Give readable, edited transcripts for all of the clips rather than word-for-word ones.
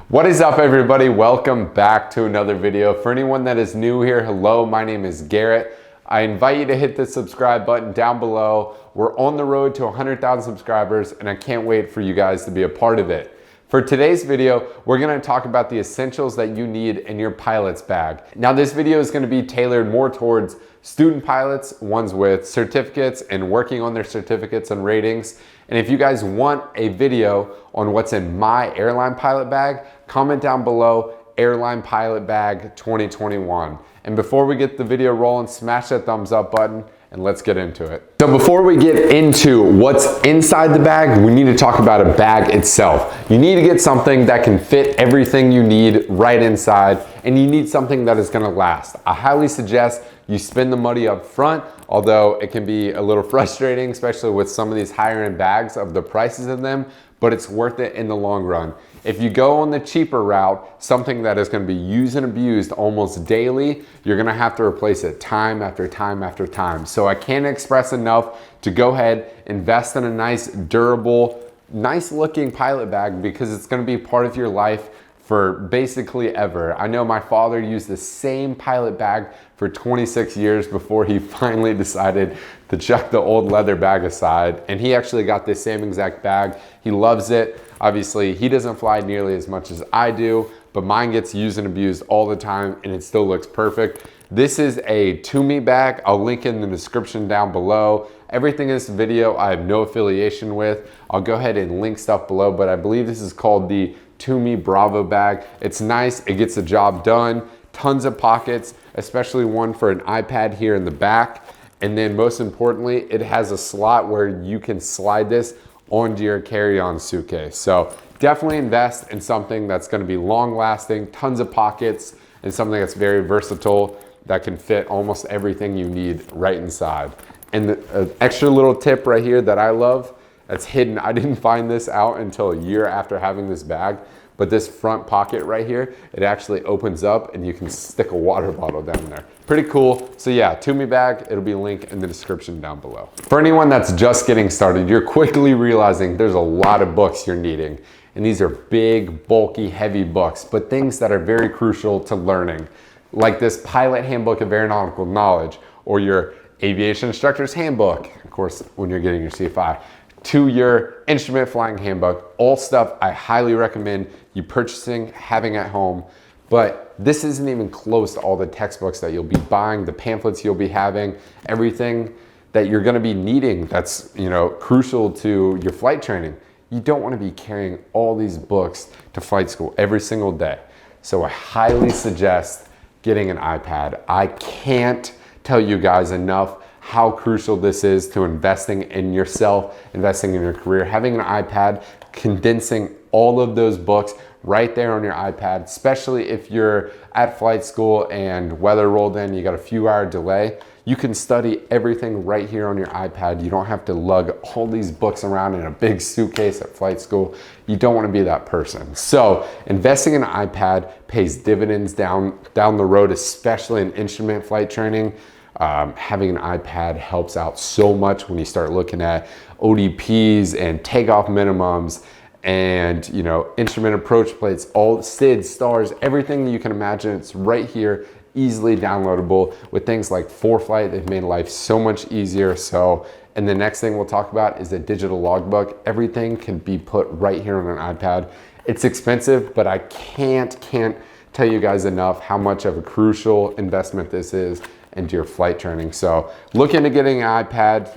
What is up, everybody? Welcome back to another video. For anyone that is new here, hello, my name is Garrett. I invite you to hit the subscribe button down below. We're on the road to 100,000 subscribers and I can't wait for you guys to be a part of it. For today's video, we're gonna talk about the essentials that you need in your pilot's bag. Now this video is gonna be tailored more towards student pilots, ones with certificates and working on their certificates and ratings. And if you guys want a video on what's in my airline pilot bag, comment down below, airline pilot bag 2021. And before we get the video rolling, smash that thumbs up button and let's get into it. So before we get into what's inside the bag, we need to talk about a bag itself. You need to get something that can fit everything you need right inside, and you need something that is gonna last. I highly suggest you spend the money up front, although it can be a little frustrating, especially with some of these higher end bags of the prices of them, but it's worth it in the long run. If you go on the cheaper route, something that is gonna be used and abused almost daily, you're gonna have to replace it time after time after time. So I can't express enough to go ahead, invest in a nice, durable, nice looking pilot bag because it's gonna be part of your life for basically ever. I know my father used the same pilot bag for 26 years before he finally decided to chuck the old leather bag aside. And he actually got this same exact bag. He loves it. Obviously, he doesn't fly nearly as much as I do, but mine gets used and abused all the time and it still looks perfect. This is a To-Me bag. I'll link in the description down below. Everything in this video I have no affiliation with. I'll go ahead and link stuff below, but I believe this is called the To-Me Bravo bag. It's nice, it gets the job done. Tons of pockets, especially one for an iPad here in the back. And then most importantly, it has a slot where you can slide this onto your carry-on suitcase. So definitely invest in something that's gonna be long lasting, tons of pockets, and something that's very versatile that can fit almost everything you need right inside. And the extra little tip right here that I love, that's hidden. I didn't find this out until a year after having this bag, but this front pocket right here, it actually opens up and you can stick a water bottle down there. Pretty cool. So yeah, To-Me bag, it'll be linked in the description down below. For anyone that's just getting started, you're quickly realizing there's a lot of books you're needing. And these are big, bulky, heavy books, but things that are very crucial to learning, like this Pilot Handbook of Aeronautical Knowledge, or your Aviation Instructor's Handbook, of course, when you're getting your CFI, to your Instrument Flying Handbook, all stuff I highly recommend you purchasing, having at home. But this isn't even close to all the textbooks that you'll be buying, the pamphlets you'll be having, everything that you're gonna be needing that's crucial to your flight training. You don't wanna be carrying all these books to flight school every single day. So I highly suggest getting an iPad. I can't tell you guys enough how crucial this is to investing in yourself, investing in your career. Having an iPad, condensing all of those books right there on your iPad, especially if you're at flight school and weather rolled in, you got a few hour delay, you can study everything right here on your iPad. You don't have to lug all these books around in a big suitcase at flight school. You don't want to be that person. So investing in an iPad pays dividends down the road, especially in instrument flight training. Having an iPad helps out so much when you start looking at ODPs and takeoff minimums and instrument approach plates, all SIDS, stars, everything that you can imagine. It's right here, easily downloadable. With things like ForeFlight, they've made life so much easier. So, and the next thing we'll talk about is a digital logbook. Everything can be put right here on an iPad. It's expensive, but I can't tell you guys enough how much of a crucial investment this is into your flight training. So look into getting an iPad.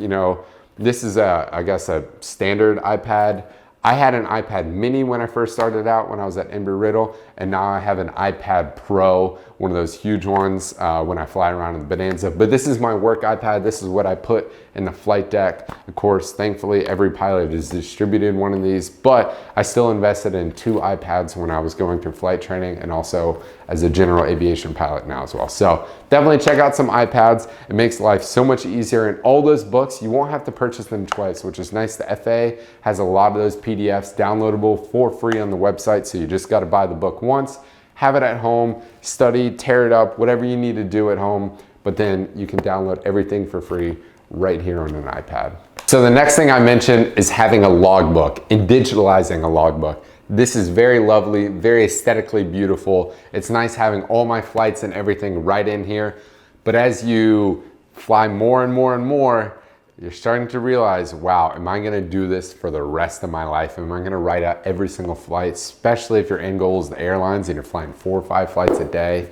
This is I guess a standard iPad. I had an iPad mini when I first started out when I was at Embry-Riddle, and now I have an iPad Pro, one of those huge ones when I fly around in the Bonanza. But this is my work iPad. This is what I put in the flight deck. Of course, thankfully, every pilot is distributed one of these, but I still invested in 2 iPads when I was going through flight training and also as a general aviation pilot now as well. So definitely check out some iPads. It makes life so much easier. And all those books, you won't have to purchase them twice, which is nice. The FA has a lot of those PDFs downloadable for free on the website. So you just got to buy the book once, have it at home, study, tear it up, whatever you need to do at home. But then you can download everything for free right here on an iPad. So the next thing I mentioned is having a logbook and digitalizing a logbook. This is very lovely, very aesthetically beautiful. It's nice having all my flights and everything right in here. But as you fly more and more and more, you're starting to realize, wow, am I gonna do this for the rest of my life? Am I gonna write out every single flight, especially if your end goal is the airlines and you're flying 4 or 5 flights a day?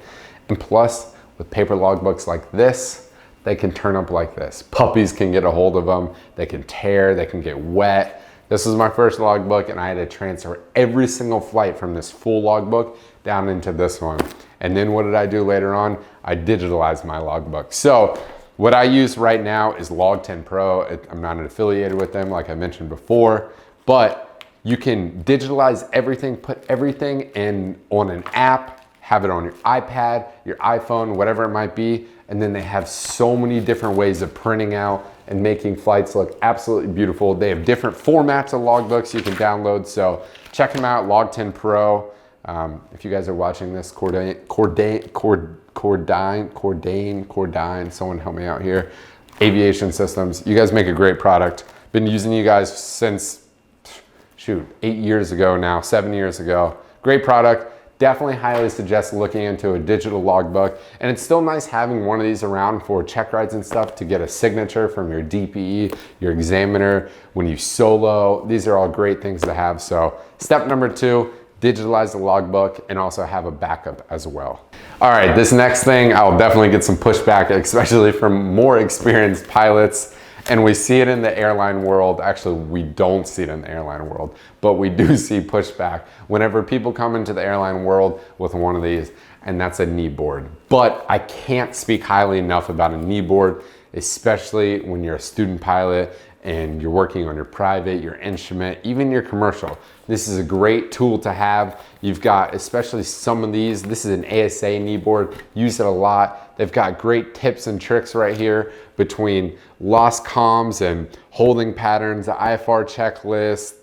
And plus, with paper logbooks like this, they can turn up like this. Puppies can get a hold of them. They can tear, they can get wet. This was my first logbook and I had to transfer every single flight from this full logbook down into this one. And then what did I do later on? I digitalized my logbook. So what I use right now is Log10 Pro. I'm not affiliated with them like I mentioned before, but you can digitalize everything, put everything in on an app, have it on your iPad, your iPhone, whatever it might be. And then they have so many different ways of printing out and making flights look absolutely beautiful. They have different formats of logbooks you can download. So check them out, Log10 Pro. If you guys are watching this, Cordine, someone help me out here. Aviation Systems, you guys make a great product. Been using you guys since, shoot, 8 years ago now, 7 years ago. Great product. Definitely highly suggest looking into a digital logbook. And it's still nice having one of these around for check rides and stuff to get a signature from your DPE, your examiner, when you solo. These are all great things to have. So step number 2, digitalize the logbook and also have a backup as well. All right, this next thing, I'll definitely get some pushback, especially from more experienced pilots. And we see it in the airline world. Actually, we don't see it in the airline world, but we do see pushback whenever people come into the airline world with one of these, and that's a knee board. But I can't speak highly enough about a knee board, especially when you're a student pilot and you're working on your private, your instrument, even your commercial. This is a great tool to have. You've got, especially some of these, this is an ASA knee board, use it a lot. They've got great tips and tricks right here between lost comms and holding patterns, the IFR checklist,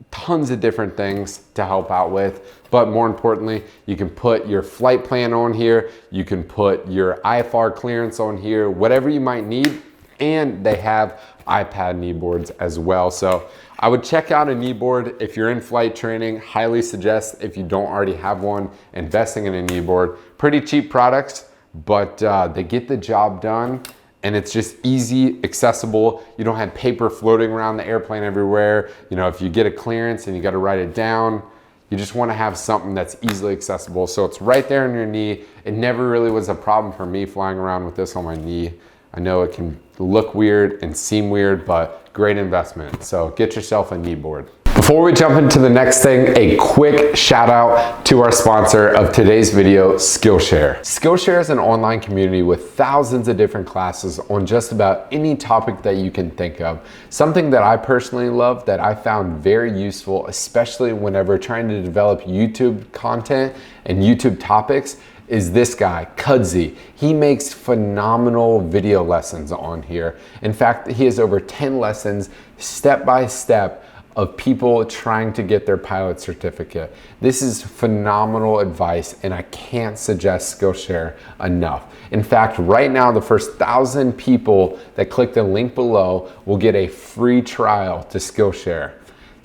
tons of different things to help out with. But more importantly, you can put your flight plan on here, you can put your IFR clearance on here, whatever you might need. And they have iPad knee boards as well. So I would check out a knee board if you're in flight training. Highly suggest, if you don't already have one, investing in a knee board. Pretty cheap products, but they get the job done and it's just easy, accessible. You don't have paper floating around the airplane everywhere. You know, if you get a clearance and you got to write it down, you just want to have something that's easily accessible. So it's right there on your knee. It never really was a problem for me flying around with this on my knee. I know it can look weird and seem weird, but great investment. So get yourself a knee board. Before we jump into the next thing, a quick shout out to our sponsor of today's video, Skillshare. Skillshare is an online community with thousands of different classes on just about any topic that you can think of. Something that I personally love that I found very useful, especially whenever trying to develop YouTube content and YouTube topics, is this guy, Kudzi. He makes phenomenal video lessons on here. In fact, he has over 10 lessons step by step of people trying to get their pilot certificate. This is phenomenal advice and I can't suggest Skillshare enough. In fact, right now, the first 1,000 people that click the link below will get a free trial to Skillshare.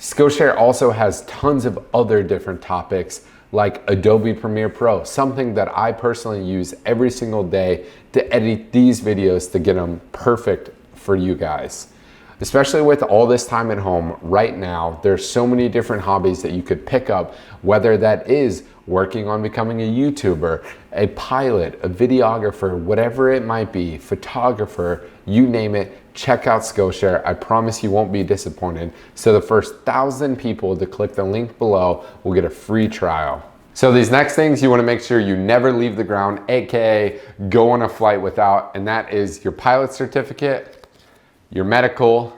Skillshare also has tons of other different topics like Adobe Premiere Pro, something that I personally use every single day to edit these videos to get them perfect for you guys. Especially with all this time at home right now, there's so many different hobbies that you could pick up, whether that is working on becoming a YouTuber, a pilot, a videographer, whatever it might be, photographer, you name it, check out Skillshare. I promise you won't be disappointed. So the first 1,000 people to click the link below will get a free trial. So these next things you want to make sure you never leave the ground, aka go on a flight without, and that is your pilot certificate, your medical,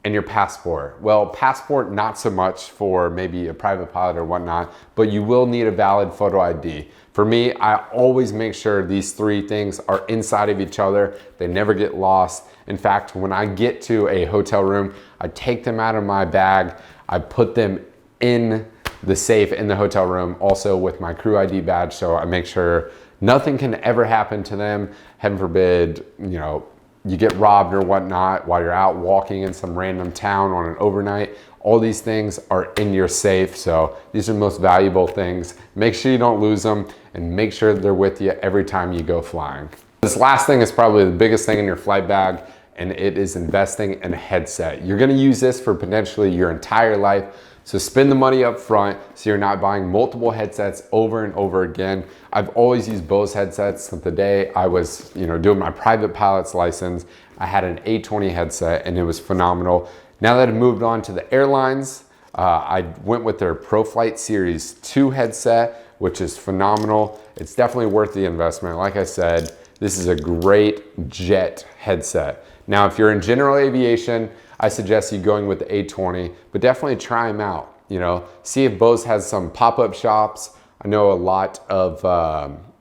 and your passport. Well, passport, not so much for maybe a private pilot or whatnot, but you will need a valid photo ID. For me, I always make sure these 3 things are inside of each other. They never get lost. In fact, when I get to a hotel room, I take them out of my bag, I put them in the safe in the hotel room, also with my crew ID badge, so I make sure nothing can ever happen to them. Heaven forbid, you know, you get robbed or whatnot while you're out walking in some random town on an overnight. All these things are in your safe, so these are the most valuable things. Make sure you don't lose them, and make sure they're with you every time you go flying. This last thing is probably the biggest thing in your flight bag, and it is investing in a headset. You're gonna use this for potentially your entire life, so spend the money up front so you're not buying multiple headsets over and over again. I've always used Bose headsets since the day I was doing my private pilot's license. I had an A20 headset and it was phenomenal. Now that I've moved on to the airlines, I went with their ProFlight Series 2 headset, which is phenomenal. It's definitely worth the investment. Like I said, this is a great jet headset. Now, if you're in general aviation, I suggest you going with the A20, but definitely try them out. See if Bose has some pop-up shops. I know a lot of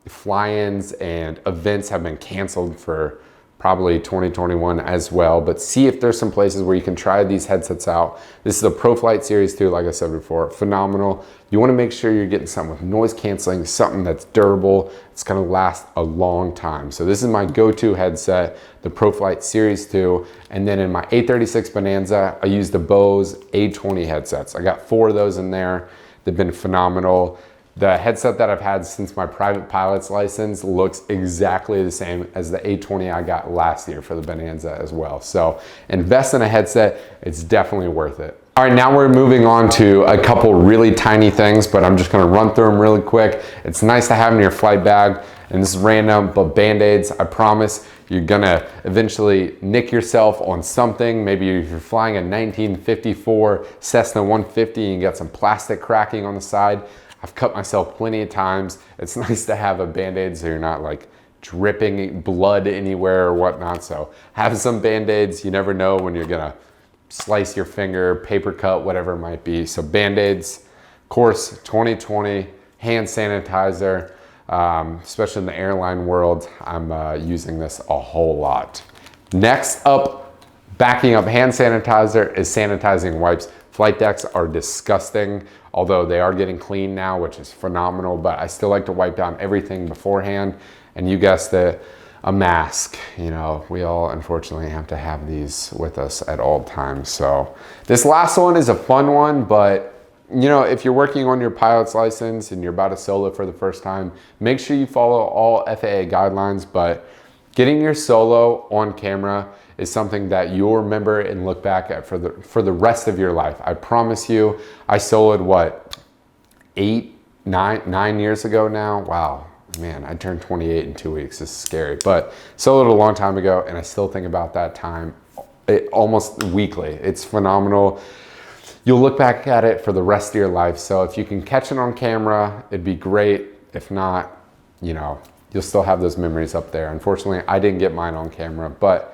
fly-ins and events have been canceled for probably 2021 as well, but see if there's some places where you can try these headsets out. This is a ProFlight Series 2, like I said before, phenomenal. You wanna make sure you're getting something with noise canceling, something that's durable, it's gonna last a long time. So this is my go-to headset, the ProFlight Series 2, and then in my A36 Bonanza, I use the Bose A20 headsets. I got 4 of those in there. They've been phenomenal. The headset that I've had since my private pilot's license looks exactly the same as the A20 I got last year for the Bonanza as well. So invest in a headset, it's definitely worth it. All right, now we're moving on to a couple really tiny things, but I'm just gonna run through them really quick. It's nice to have in your flight bag, and this is random, but Band-Aids, I promise you're gonna eventually nick yourself on something. Maybe if you're flying a 1954 Cessna 150 and you got some plastic cracking on the side, I've cut myself plenty of times. It's nice to have a Band-Aid so you're not like dripping blood anywhere or whatnot. So have some Band-Aids. You never know when you're gonna slice your finger, paper cut, whatever it might be. So Band-Aids, of course, 2020, hand sanitizer, especially in the airline world, I'm using this a whole lot. Next up, backing up hand sanitizer is sanitizing wipes. Flight decks are disgusting, although they are getting clean now, which is phenomenal, but I still like to wipe down everything beforehand. And you guessed it, a mask. We all unfortunately have to have these with us at all times. So this last one is a fun one, but if you're working on your pilot's license and you're about to solo for the first time, make sure you follow all FAA guidelines, but getting your solo on camera is something that you'll remember and look back at for the rest of your life. I promise you. I soloed what, 9 years ago now? Wow, man, I turned 28 in 2 weeks. This is scary, but soloed a long time ago, and I still think about that time almost weekly. It's phenomenal. You'll look back at it for the rest of your life. So if you can catch it on camera, it'd be great. If not, you'll still have those memories up there. Unfortunately, I didn't get mine on camera, but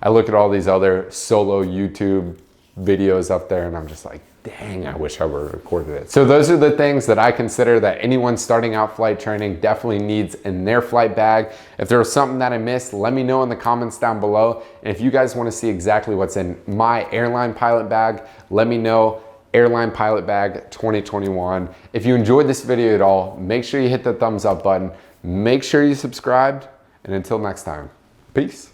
I look at all these other solo YouTube videos up there and I'm just like, dang, I wish I would have recorded it. So those are the things that I consider that anyone starting out flight training definitely needs in their flight bag. If there was something that I missed, let me know in the comments down below. And if you guys want to see exactly what's in my airline pilot bag, let me know. Airline Pilot Bag 2021. If you enjoyed this video at all, make sure you hit the thumbs up button. Make sure you subscribed, and until next time, peace.